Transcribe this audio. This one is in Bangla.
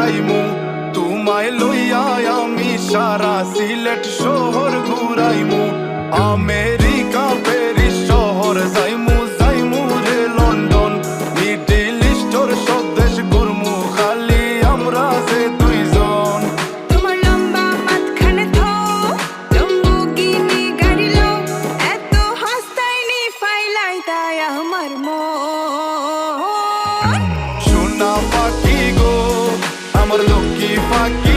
যাইমু তোমায় লইয়া আমি সারা সিলেট শহর ঘুরাইমু আমেরিকা প্যারিস শহর যাইমু যাইমু রে লন্ডন মিডল ইস্টর সব দেশ ঘুরমু খালি আমরা যে দুইজন তোমার লম্বা মাঝখানে থো লম্বুগিনি গাড়ি লো এত হাসতাইনি ফাইলাই তাই আমার মন সোনা পাখি গো আমার লক্ষ্মী পাখি